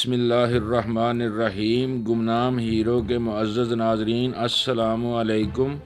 بسم اللہ الرحمن الرحیم۔ گمنام ہیرو کے معزز ناظرین، السلام علیکم۔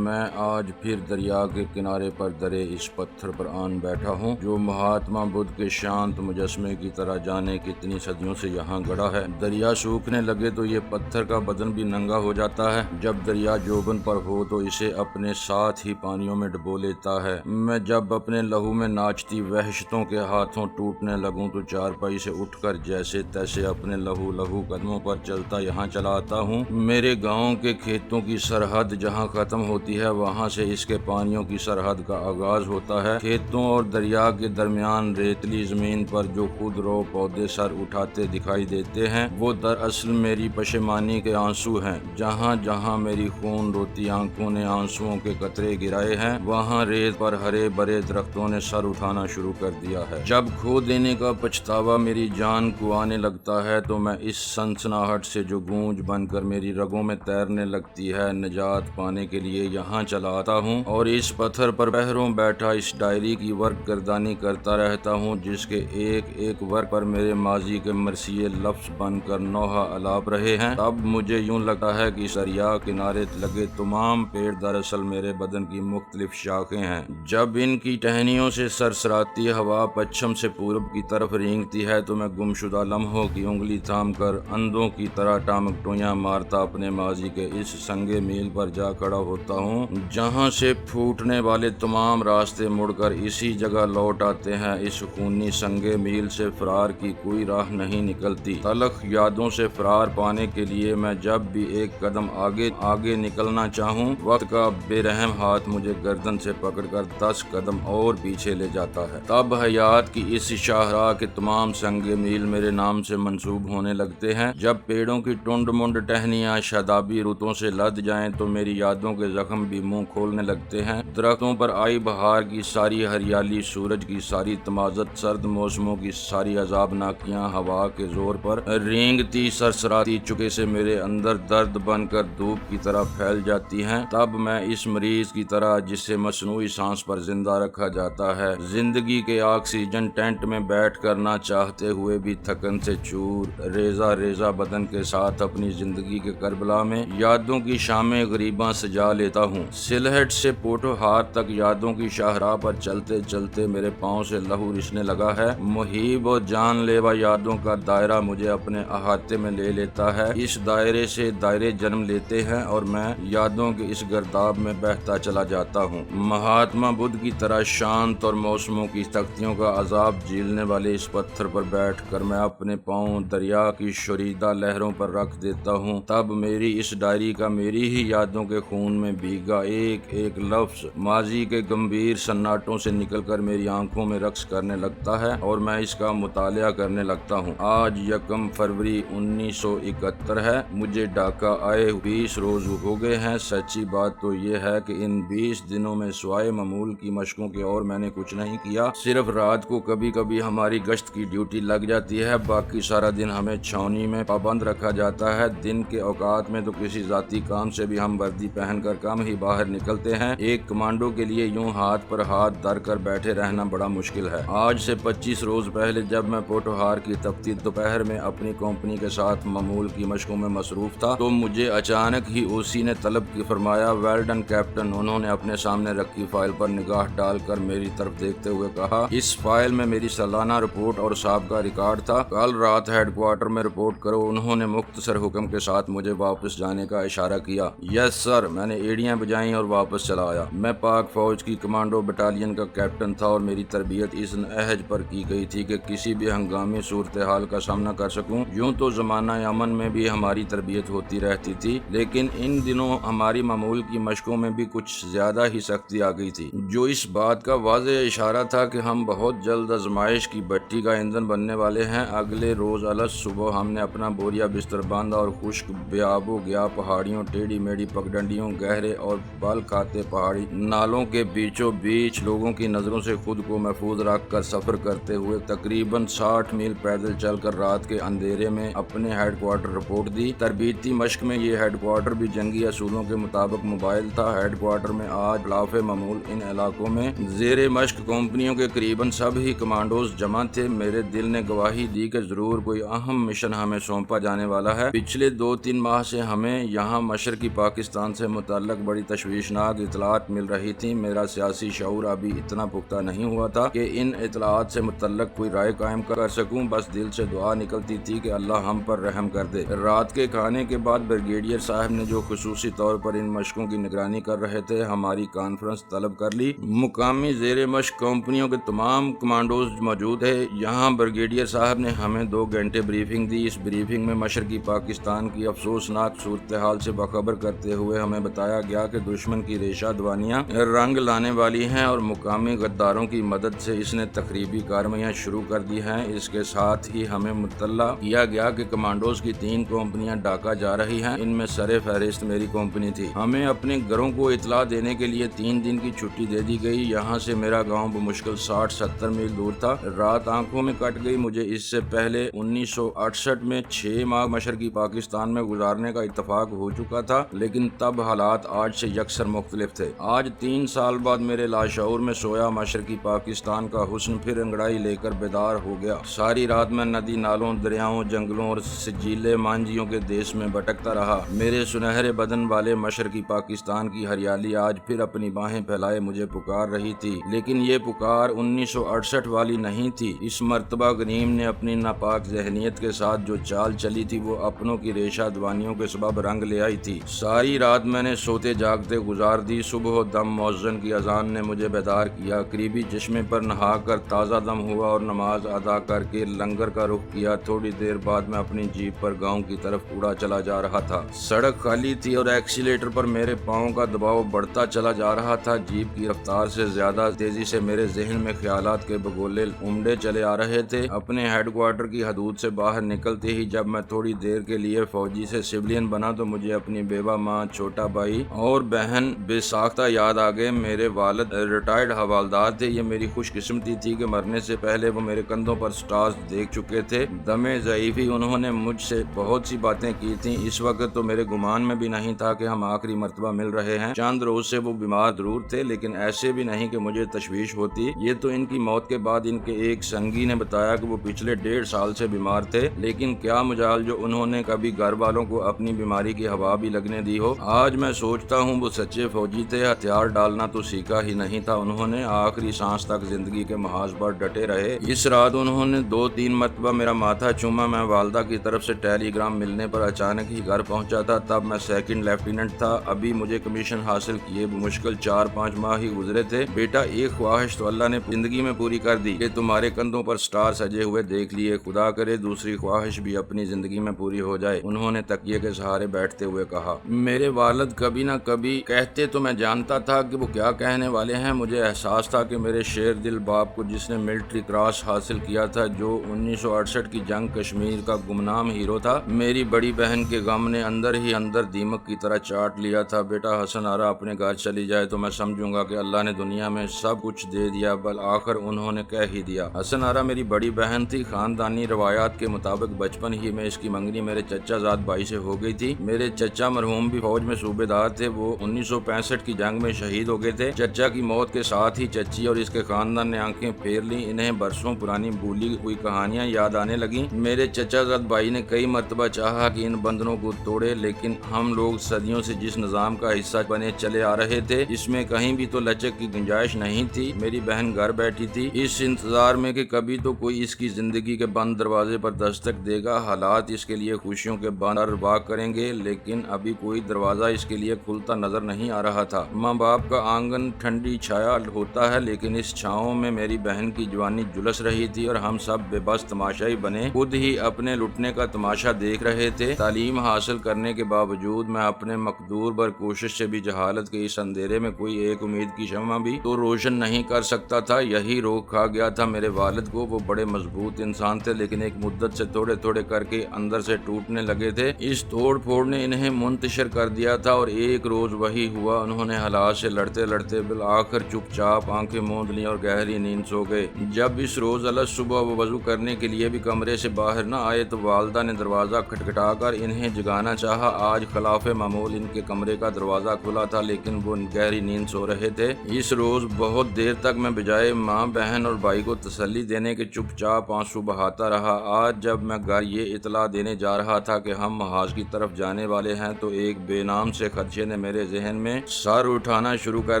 میں آج پھر دریا کے کنارے پر درے اس پتھر پر آن بیٹھا ہوں جو مہاتما بدھ کے شانت مجسمے کی طرح جانے کتنی صدیوں سے یہاں گڑا ہے۔ دریا سوکھنے لگے تو یہ پتھر کا بدن بھی ننگا ہو جاتا ہے۔ جب دریا جوبن پر ہو تو اسے اپنے ساتھ ہی پانیوں میں ڈبو لیتا ہے۔ میں جب اپنے لہو میں ناچتی وحشتوں کے ہاتھوں ٹوٹنے لگوں تو چارپائی سے اٹھ کر جیسے تیسے اپنے لہو قدموں پر چلتا یہاں چلا آتا ہوں۔ میرے گاؤں کے کھیتوں کی سرحد جہاں ختم ہوتی ہے وہاں سے اس کے پانیوں کی سرحد کا آغاز ہوتا ہے۔ کھیتوں اور دریا کے درمیان ریتلی زمین پر جو خود رو پودے سر اٹھاتے دکھائی دیتے ہیں وہ دراصل میری پشیمانی کے آنسو ہیں۔ جہاں جہاں میری خون روتی آنکھوں نے آنسوؤں کے قطرے گرائے ہیں وہاں ریت پر ہرے بھرے درختوں نے سر اٹھانا شروع کر دیا ہے۔ جب کھو دینے کا پچھتاوا میری جان کو آنے لگتا ہے تو میں اس سنسناہٹ سے جو گونج بن کر میری رگوں میں تیرنے لگتی ہے نجات پانے کے لیے یہاں چلا آتا ہوں اور اس پتھر پر پہروں بیٹھا اس ڈائری کی ورق گردانی کرتا رہتا ہوں جس کے ایک ایک ورق پر میرے ماضی کے مرثیے لفظ بن کر نوحہ الاپ رہے ہیں۔ اب مجھے یوں لگتا ہے کہ اس دریا کنارے لگے تمام پیڑ دراصل میرے بدن کی مختلف شاخیں ہیں۔ جب ان کی ٹہنیوں سے سرسراتی ہوا پچھم سے پورب کی طرف رینگتی ہے تو میں گمشدہ لمحوں کی انگلی تھام کر اندھوں کی طرح ٹامکٹویاں مارتا اپنے ماضی کے اس سنگے میل پر جا کھڑا ہوتا ہوں جہاں سے پھوٹنے والے تمام راستے مڑ کر اسی جگہ لوٹ آتے ہیں۔ اس خونی سنگے میل سے فرار کی کوئی راہ نہیں نکلتی۔ تلخ یادوں سے فرار پانے کے لیے میں جب بھی ایک قدم آگے نکلنا چاہوں وقت کا بے رحم ہاتھ مجھے گردن سے پکڑ کر 10 قدم اور پیچھے لے جاتا ہے۔ تب حیات کی اس شاہراہ کے تمام سنگے میل میرے نام سے منسوب ہونے لگتے ہیں۔ جب پیڑوں کی ٹنڈ منڈ ٹہنیاں شادابی رتوں سے لد جائیں تو میری یادوں کے زخم بھی منہ کھولنے لگتے ہیں۔ درختوں پر آئی بہار کی ساری ہریالی، سورج کی ساری تمازت، سرد موسموں کی ساری عذابناکیاں ہوا کے زور پر رینگتی سرسراتی چکے سے میرے اندر درد بن کر دھوپ کی طرح پھیل جاتی ہیں۔ تب میں اس مریض کی طرح جسے مصنوعی سانس پر زندہ رکھا جاتا ہے زندگی کے آکسیجن ٹینٹ میں بیٹھ کر نہ چاہتے ہوئے بھی تھکن سے چور ریزہ بدن کے ساتھ اپنی زندگی کے کربلا میں یادوں کی شامیں غریباں سجا لیتا ہوں۔ سلہٹ سے پوٹوہار تک یادوں کی شاہراہ پر چلتے چلتے میرے پاؤں سے لہو رسنے لگا ہے۔ محیب اور جان لیوا یادوں کا دائرہ مجھے اپنے احاطے میں لے لیتا ہے۔ اس دائرے سے دائرے جنم لیتے ہیں اور میں یادوں کے اس گرداب میں بہتا چلا جاتا ہوں۔ مہاتما بدھ کی طرح شانت اور موسموں کی تختیوں کا عذاب جھیلنے والے اس پتھر پر بیٹھ کر میں اپنے پاؤں دریا کی شوریدہ لہروں پر رکھ دیتا ہوں۔ تب میری اس ڈائری کا میری ہی یادوں کے خون میں بھیگا ایک ایک لفظ ماضی کے گمبھیر سناٹوں سے نکل کر میری آنکھوں میں رقص کرنے لگتا ہے اور میں اس کا مطالعہ کرنے لگتا ہوں۔ آج 1 فروری 1971 ہے۔ مجھے ڈھاکہ آئے 20 روز ہو گئے ہیں۔ سچی بات تو یہ ہے کہ ان 20 دنوں میں سوائے معمول کی مشقوں کے اور میں نے کچھ نہیں کیا۔ صرف رات کو کبھی کبھی ہماری گشت کی ڈیوٹی لگ جاتی ہے، باقی سارا دن ہمیں چھاؤنی میں پابند رکھا جاتا ہے۔ دن کے اوقات میں تو کسی ذاتی کام سے بھی ہم وردی پہن کر کم ہی باہر نکلتے ہیں۔ ایک کمانڈو کے لیے یوں ہاتھ پر ہاتھ دھر کر بیٹھے رہنا بڑا مشکل ہے۔ آج سے 25 روز پہلے جب میں پوٹوہار کی تپتی دوپہر میں اپنی کمپنی کے ساتھ معمول کی مشقوں میں مصروف تھا تو مجھے اچانک ہی اوسی نے طلب کی فرمایا، ویل ڈن کیپٹن۔ انہوں نے اپنے سامنے رکھی فائل پر نگاہ ڈال کر میری طرف دیکھتے ہوئے کہا، اس فائل میں میری سالانہ رپورٹ اور سابقہ ریکارڈ تھا، کل رات ہیڈ کوارٹر میں رپورٹ کرو۔ انہوں نے مختصر حکم کے ساتھ مجھے واپس جانے کا اشارہ کیا۔ یس سر، میں نے ایڑیاں بجائیں اور واپس چلا آیا۔ میں پاک فوج کی کمانڈو بٹالین کا کیپٹن تھا اور میری تربیت اس نہج پر کی گئی تھی کہ کسی بھی ہنگامی صورتحال کا سامنا کر سکوں۔ یوں تو زمانہ امن میں بھی ہماری تربیت ہوتی رہتی تھی لیکن ان دنوں ہماری معمول کی مشقوں میں بھی کچھ زیادہ ہی سختی آ گئی تھی، جو اس بات کا واضح اشارہ تھا کہ ہم بہت جلد آزمائش کی بھٹی کا ایندھن بننے والے ہیں۔ اگلے روز الگ صبح ہم نے اپنا بوریا بستر باندھا اور خشک بے آب و گیا پہاڑیوں، ٹیڑھی میڑھی پگڈنڈیوں، گہرے گہرے اور بال کھاتے پہاڑی نالوں کے بیچوں بیچ لوگوں کی نظروں سے خود کو محفوظ رکھ کر سفر کرتے ہوئے تقریباً 60 میل پیدل چل کر رات کے اندھیرے میں اپنے ہیڈ کوارٹر رپورٹ دی۔ تربیتی مشق میں یہ ہیڈ کوارٹر بھی جنگی اصولوں کے مطابق موبائل تھا۔ ہیڈ کوارٹر میں آج خلاف معمول ان علاقوں میں زیر مشق کمپنیوں کے قریباً سب ہی کمانڈوز جمع تھے۔ میرے دل نے گواہی دی کہ ضرور کوئی اہم مشن ہمیں سونپا جانے والا ہے۔ پچھلے 2-3 ماہ سے ہمیں یہاں مشرقی پاکستان سے متعلق بڑی تشویشناک اطلاعات مل رہی تھیں۔ میرا سیاسی شعور ابھی اتنا پختہ نہیں ہوا تھا کہ ان اطلاعات سے متعلق کوئی رائے قائم کر سکوں، بس دل سے دعا نکلتی تھی کہ اللہ ہم پر رحم کر دے۔ رات کے کھانے کے بعد بریگیڈیئر صاحب نے جو خصوصی طور پر ان مشقوں کی نگرانی کر رہے تھے ہماری کانفرنس طلب کر لی۔ مقامی زیر مشق کمپنیوں کے تمام کمانڈوز موجود تھے۔ یہاں بریگیڈیئر صاحب نے ہمیں 2 گھنٹے بریفنگ دی۔ اس بریفنگ میں مشرقی پاکستان کی افسوسناک صورتحال سے باخبر کرتے ہوئے ہمیں بتایا گیا کہ دشمن کی ریشہ دوانیاں رنگ لانے والی ہیں اور مقامی غداروں کی مدد سے اس نے تخریبی کارروائیاں شروع کر دی ہیں۔ اس کے ساتھ ہی ہمیں مطلع کیا گیا کہ کمانڈوز کی 3 کمپنیاں ڈھاکہ جا رہی ہیں۔ ان میں سر فہرست میری کمپنی تھی۔ ہمیں اپنے گھروں کو اطلاع دینے کے لیے 3 دن کی چھٹی دے دی گئی۔ یہاں سے میرا گاؤں بمشکل 60-70 میل دور تھا۔ رات آنکھوں میں کٹ گئی۔ مجھے اس سے پہلے 1968 میں 6 ماہ مشرقی پاکستان میں گزارنے کا اتفاق ہو چکا تھا، لیکن تب حالات آج سے یکسر مختلف تھے۔ آج 3 سال بعد میرے لاشعور میں سویا مشرقی پاکستان کا حسن پھر انگڑائی لے کر بیدار ہو گیا۔ ساری رات میں ندی نالوں، دریاؤں، جنگلوں اور سجیلے مانجھیوں کے دیش میں بھٹکتا رہا۔ میرے سنہرے بدن والے مشرقی پاکستان کی ہریالی آج پھر اپنی باہیں پھیلائے مجھے پکار رہی تھی، لیکن یہ پکار 1968 والی نہیں تھی۔ اس مرتبہ غنیم نے اپنی ناپاک ذہنیت کے ساتھ جو چال چلی تھی وہ اپنوں کی ریشہ دوانیوں کے سبب رنگ لے آئی تھی۔ ساری رات میں نے سوتے جاگتے گزار دی۔ صبح و دم مؤذن کی اذان نے مجھے بیدار کیا۔ قریبی چشمے پر نہا کر تازہ دم ہوا اور نماز ادا کر کے لنگر کا رخ کیا۔ تھوڑی دیر بعد میں اپنی جیپ پر گاؤں کی طرف اڑا چلا جا رہا تھا۔ سڑک خالی تھی اور ایکسیلیٹر پر میرے پاؤں کا دباؤ بڑھتا چلا جا رہا تھا۔ جیپ کی رفتار سے زیادہ تیزی سے میرے ذہن میں خیالات کے بگولے امڈے چلے آ رہے تھے۔ اپنے ہیڈ کوارٹر کی حدود سے باہر نکلتے ہی جب میں تھوڑی دیر کے لیے فوجی سے سویلین بنا تو مجھے اپنی بیوہ ماں، چھوٹا بھائی اور بہن بے ساختہ یاد آ گئے۔ میرے والد ریٹائرڈ حوالدار تھے۔ یہ میری خوش قسمتی تھی کہ مرنے سے پہلے وہ میرے کندھوں پر سٹارز دیکھ چکے تھے۔ دمے ضعیفی انہوں نے مجھ سے بہت سی باتیں کی تھیں۔ اس وقت تو میرے گمان میں بھی نہیں تھا کہ ہم آخری مرتبہ مل رہے ہیں۔ چند روز سے وہ بیمار ضرور تھے، لیکن ایسے بھی نہیں کہ مجھے تشویش ہوتی۔ یہ تو ان کی موت کے بعد ان کے ایک سنگی نے بتایا کہ وہ پچھلے 1.5 سال سے بیمار تھے، لیکن کیا مجال جو انہوں نے کبھی گھر والوں کو اپنی بیماری کی ہوا بھی لگنے دی ہو۔ آج میں سوچتا ہوں وہ سچے فوجی تھے۔ ہتھیار ڈالنا تو سیکھا ہی نہیں تھا انہوں نے۔ آخری سانس تک زندگی کے محاذ پر ڈٹے رہے۔ اس رات انہوں نے 2-3 مرتبہ میرا ماتھا چوما۔ میں والدہ کی طرف سے ٹیلی گرام ملنے پر اچانک ہی گھر پہنچا تھا۔ تب میں 2nd لیفٹیننٹ تھا۔ ابھی مجھے کمیشن حاصل کیے بمشکل 4-5 ماہ ہی گزرے تھے۔ بیٹا، ایک خواہش تو اللہ نے زندگی میں پوری کر دی کہ تمہارے کندھوں پر سٹار سجے ہوئے دیکھ لیے۔ خدا کرے دوسری خواہش بھی اپنی زندگی میں پوری ہو جائے، انہوں نے تکیے کے سہارے بیٹھتے ہوئے کہا۔ میرے والد کبھی نہ کبھی کہتے تو میں جانتا تھا کہ وہ کیا کہنے والے ہیں۔ مجھے احساس تھا کہ میرے شیر دل باپ کو، جس نے ملٹری کراس حاصل کیا تھا، جو 1968 کی جنگ کشمیر کا گمنام ہیرو تھا، میری بڑی بہن کے غم نے اندر ہی اندر دیمک کی طرح چاٹ لیا تھا۔ بیٹا، حسن آرا اپنے گھر چلی جائے تو میں سمجھوں گا کہ اللہ نے دنیا میں سب کچھ دے دیا، بالآخر انہوں نے کہہ ہی دیا۔ حسن آرا میری بڑی بہن تھی۔ خاندانی روایات کے مطابق بچپن ہی میں اس کی منگنی میرے چچا زاد بھائی سے ہو گئی تھی۔ میرے چچا مرحوم بھی فوج میں صوبے دار تھے۔ وہ 1965 کی جنگ میں شہید ہو گئے تھے۔ چچا کی موت کے ساتھ ہی چچی اور اس کے خاندان نے آنکھیں پھیر لیں۔ انہیں برسوں پرانی بھولی ہوئی کہانیاں یاد آنے لگیں۔ میرے چچا زاد بھائی نے کئی مرتبہ چاہا کہ ان بندھنوں کو توڑے، لیکن ہم لوگ صدیوں سے جس نظام کا حصہ بنے چلے آ رہے تھے، اس میں کہیں بھی تو لچک کی گنجائش نہیں تھی۔ میری بہن گھر بیٹھی تھی اس انتظار میں کہ کبھی تو کوئی اس کی زندگی کے بند دروازے پر دستک دے گا۔ حالات اس کے لیے خوشیوں کے بند اور واق کریں گے، لیکن ابھی کوئی دروازہ اس کے لیے کھلتا نظر نہیں آ رہا تھا۔ ماں باپ کا آنگن ٹھنڈی چھایا ہوتا ہے، لیکن اس چھاؤں میں میری بہن کی جوانی جلس رہی تھی اور ہم سب بے بس تماشائی بنے خود ہی اپنے لٹنے کا تماشا دیکھ رہے تھے۔ تعلیم حاصل کرنے کے باوجود میں اپنے مقدور بر کوشش سے بھی جہالت کے اس اندھیرے میں کوئی ایک امید کی شمع بھی تو روشن نہیں کر سکتا تھا۔ یہی روگ کھا گیا تھا میرے والد کو۔ وہ بڑے مضبوط انسان تھے، لیکن ایک مدت سے تھوڑے تھوڑے کر کے اندر سے ٹوٹنے لگے تھے۔ اس توڑ پھوڑ نے انہیں منتشر کر دیا تھا اور ایک روز وہی ہوا، انہوں نے حالات سے لڑتے لڑتے بالآخر چپ چاپ آنکھیں موند لیں اور گہری نیند سو گئے۔ جب اس روز الگ صبح وہ وضو کرنے کے لیے بھی کمرے سے باہر نہ آئے تو والدہ نے دروازہ کھٹکھٹا کر انہیں جگانا چاہا۔ آج خلاف معمول ان کے کمرے کا دروازہ کھلا تھا لیکن وہ گہری نیند سو رہے تھے۔ اس روز بہت دیر تک میں بجائے ماں، بہن اور بھائی کو تسلی دینے کے چپ چاپ آنسو بہاتا رہا۔ آج جب میں گھر یہ اطلاع دینے جا رہا تھا کہ ہم محاذ کی طرف جانے والے ہیں تو ایک بے نام سے خدشے نے میرے ذہن میں سر اٹھانا شروع کر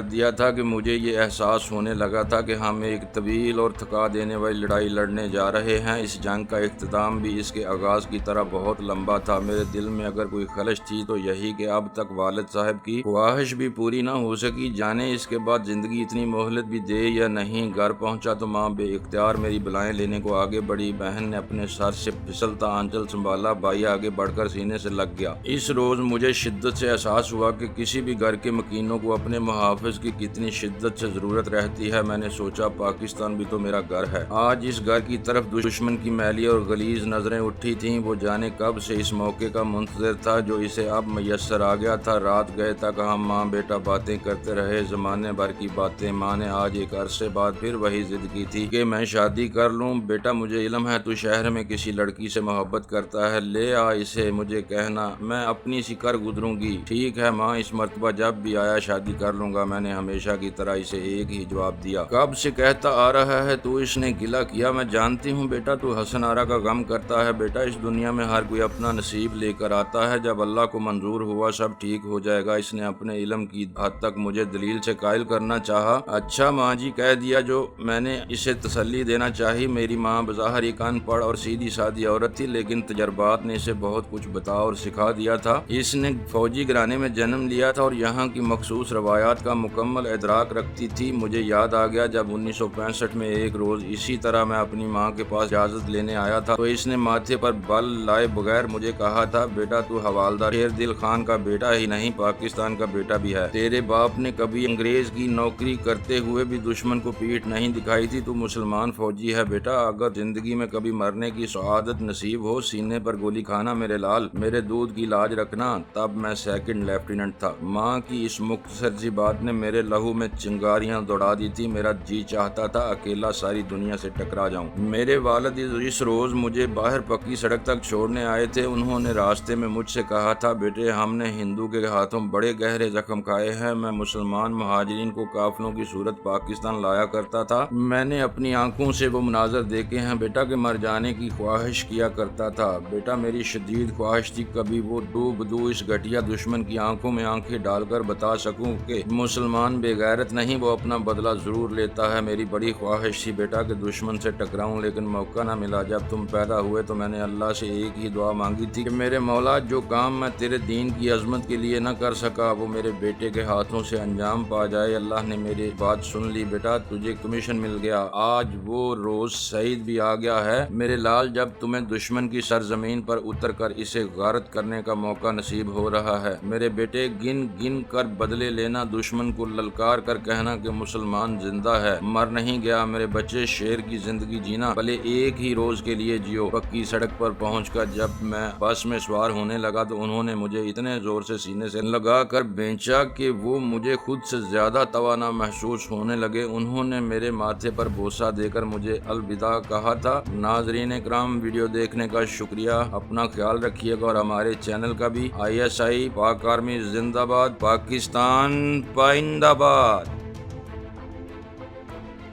دیا تھا کہ مجھے یہ احساس ہونے لگا تھا کہ ہم ایک طویل اور تھکا دینے والی لڑائی لڑنے جا رہے ہیں۔ اس جنگ کا اختتام بھی اس کے آغاز کی طرح بہت لمبا تھا۔ میرے دل میں اگر کوئی خلش تھی تو یہی کہ اب تک والد صاحب کی خواہش بھی پوری نہ ہو سکی، جانے اس کے بعد زندگی اتنی مہلت بھی دے یا نہیں۔ گھر پہنچا تو ماں بے اختیار میری بلائیں لینے کو آگے بڑھی، بہن نے اپنے سر سے پھسلتا آنچل سنبھالا، بھائی آگے بڑھ کر سینے سے لگ گیا۔ اس روز مجھے شدت سے احساس ہوا کہ کسی بھی گھر کے مکینوں کو اپنے محافظ کی کتنی شدت سے ضرورت رہتی ہے۔ میں نے سوچا پاکستان بھی تو میرا گھر ہے۔ آج اس گھر کی طرف دشمن کی میلی اور غلیظ نظریں اٹھی تھیں۔ وہ جانے کب سے اس موقع کا منتظر تھا جو اسے اب میسر آ گیا تھا۔ رات گئے تک ہم ماں بیٹا باتیں کرتے رہے، زمانے بھر کی باتیں۔ ماں نے آج ایک عرصے بعد پھر وہی ضد کی تھی کہ میں شادی کر لوں۔ بیٹا مجھے علم ہے تو شہر میں کسی لڑکی سے محبت کرتا ہے، لے آ اسے، مجھے کہنا، میں اپنی سی کر گزروں گی۔ ٹھیک ہے ماں، اس مرتبہ جب بھی آیا شادی کر لوں گا۔ میں نے ہمیشہ کی طرح اسے ایک ہی جواب دیا۔ کب سے کہتا آ رہا ہے تو؟ اس نے گلہ کیا۔ میں جانتی ہوں بیٹا تو حسن آرا کا غم کرتا ہے۔ بیٹا اس دنیا میں ہر کوئی اپنا نصیب لے کر آتا ہے، جب اللہ کو منظور ہوا سب ٹھیک ہو جائے گا۔ اس نے اپنے علم کی حد تک مجھے دلیل سے قائل کرنا چاہا۔ اچھا ماں جی، کہہ دیا جو میں نے اسے تسلی دینا چاہی۔ میری ماں بظاہر ایک ان پڑھ اور سیدھی سادی عورت تھی لیکن تجربات نے اسے بہت کچھ بتا اور سکھا دیا تھا۔ اس نے فوجی گھرانے میں جنم لیا تھا اور یہاں کی مخصوص روایات کا مکمل ادراک رکھتی تھی۔ مجھے یاد آ گیا جب 1965 میں ایک روز اسی طرح میں اپنی ماں کے پاس اجازت لینے آیا تھا تو اس نے ماتھے پر بل لائے بغیر مجھے کہا تھا، بیٹا تو حوالدار شیر دل خان کا بیٹا ہی نہیں پاکستان کا بیٹا بھی ہے۔ تیرے باپ نے کبھی انگریز کی نوکری کرتے ہوئے بھی دشمن کو پیٹھ نہیں دکھائی تھی۔ تو مسلمان فوجی ہے بیٹا، اگر زندگی میں کبھی مرنے کی سعادت نصیب ہو، سینے پر گولی کھانا میرے لال، میرے دودھ کی لاج رکھنا۔ تب میں سیکنڈ لیفٹیننٹ تھا۔ ماں کی اس مختصر سی بات نے میرے لہو میں چنگاریاں دوڑا دی تھی۔ میرا جی چاہتا تھا اکیلا ساری دنیا سے ٹکرا جاؤں۔ میرے والد اس روز مجھے باہر پکی سڑک تک چھوڑنے آئے تھے۔ انہوں نے راستے میں مجھ سے کہا تھا، بیٹے ہم نے ہندو کے ہاتھوں بڑے گہرے زخم کھائے ہیں۔ میں مسلمان مہاجرین کو قافلوں کی صورت پاکستان لایا کرتا تھا، میں نے اپنی آنکھوں سے وہ مناظر دیکھے ہیں بیٹا کہ مر جانے کی خواہش کیا کرتا تھا۔ بیٹا میری شدید خواہش تھی کبھی وہ دو بدو اس گھٹیا دشمن کی آنکھوں میں آنکھیں ڈال کر بتا سکوں کہ مسلمان بے غیرت نہیں، وہ اپنا بدلہ ضرور لیتا ہے۔ میری بڑی خواہش تھی بیٹا کہ دشمن سے ٹکراؤں لیکن موقع نہ ملا۔ جب تم پیدا ہوئے تو میں نے اللہ سے ایک ہی دعا مانگی تھی کہ میرے مولا جو کام میں تیرے دین کی عظمت کے لیے نہ کر سکا وہ میرے بیٹے کے ہاتھوں سے انجام پا جائے۔ اللہ نے میری بات سن لی بیٹا، تجھے کمیشن مل گیا۔ آج وہ روز سعید بھی آ گیا ہے میرے لال جب تمہیں دشمن کی سرزمین پر اتر کر اسے غارت کرنے کا موقع نصیب ہو رہا ہے۔ میرے بیٹے گن گن کر بدلے لینا، دشمن کو للکار کر کہنا کہ مسلمان زندہ ہے، مر نہیں گیا۔ میرے بچے شیر کی زندگی جینا، بھلے ایک ہی روز کے لیے جیو۔ پکی سڑک پر پہنچ کر جب میں بس میں سوار ہونے لگا تو انہوں نے مجھے اتنے زور سے سینے سے لگا کر بھینچا کہ وہ مجھے خود سے زیادہ توانا محسوس ہونے لگے۔ انہوں نے میرے ماتھے پر بوسہ دے کر مجھے الوداع کہا تھا۔ ناظرین اکرام، ویڈیو دیکھنے کا شکریہ، اپنا خیال رکھیے گا اور ہمارے چینل کا بھی۔ ISI پاک آرمی زندہ باد، پاکستان پائندہ باد۔